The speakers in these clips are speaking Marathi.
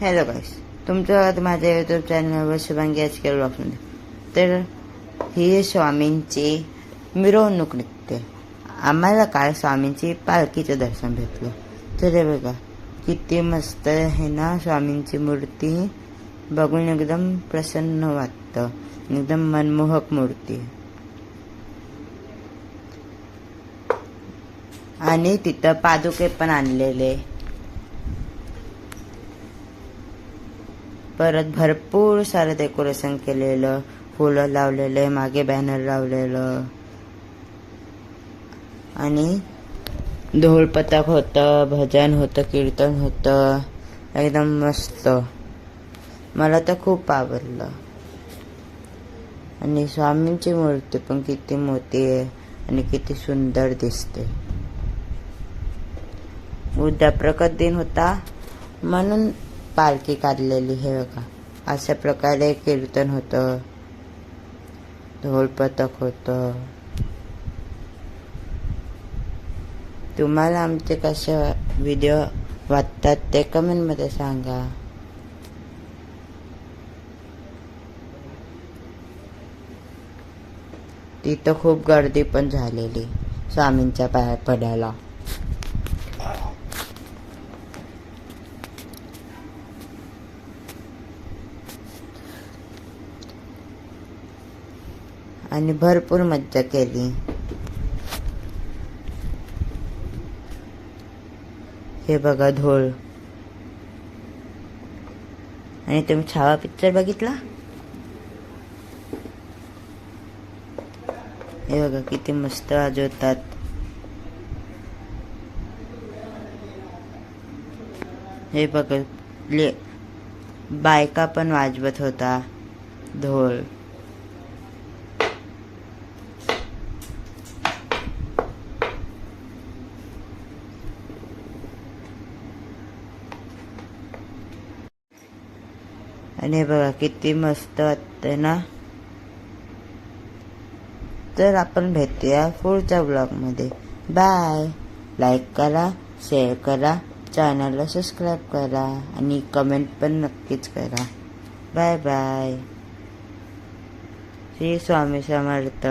हॅलो गाईस, तुमचं माझ्या यूट्यूब चॅनलवर शुभांगी आजकेल ब्लॉग्समध्ये. तर ही स्वामींची मिरवणूक निघते. आम्हाला काल स्वामींची पालखीचं दर्शन भेटलं. तर हे बघा किती मस्त आहे ना स्वामींची मूर्ती. बघून एकदम प्रसन्न वाटतं, एकदम मनमोहक मूर्ती. आणि तिथं पादुके पण आणलेले. परत भरपूर सारं डेकोरेशन केलेलं, फुलं लावलेले, मागे बॅनर लावलेलं आणि ढोलपथक होतं, भजन होतं, कीर्तन होतं. एकदम मस्त. मला तर खूप आवडलं. आणि स्वामींची मूर्ती पण किती मोठी आहे आणि किती सुंदर दिसते. उद्या प्रकट दिन होता म्हणून पालखी काढलेली. हे बघा अशा प्रकारे कीर्तन होतं, ढोलपथक होतं. तुम्हाला आमचे कसे व्हिडिओ वाटतात ते कमेंटमध्ये सांगा. तिथं खूप गर्दी पण झालेली स्वामींच्या पाया पडायला. आणि भरपूर मज्जा केली. हे बघा ढोल. आणि तुम्ही छावा पिक्चर बघितला? हे बघा किती मस्त वाजवतात. हे बघा बायका पण वाजवत होता ढोल. आणि बघा किती मस्त वाटतंय ना. तर आपण भेटूया पुढच्या ब्लॉगमध्ये. बाय. लाईक करा, शेअर करा, चॅनलला सबस्क्राईब करा आणि कमेंट पण नक्कीच करा. Bye bye. श्री स्वामी समर्थ.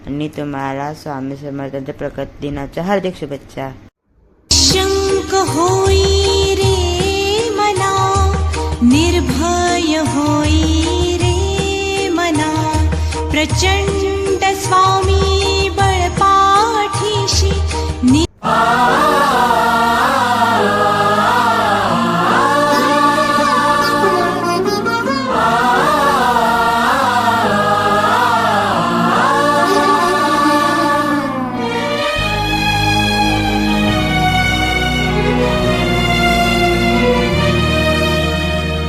आणि तुम्हाला स्वामी समर्थांच्या प्रकट दिनाच्या हार्दिक शुभेच्छा. शंक होई रे मना, निर्भय होई रे मना, प्रचंड स्वामी बळपाठीशी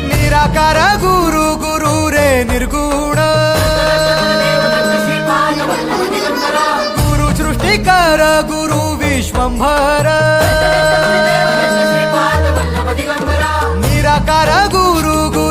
निराकार गुरु गुरु रे निर्गुण, गुरु सृष्टिकर गुरु विश्वंभर.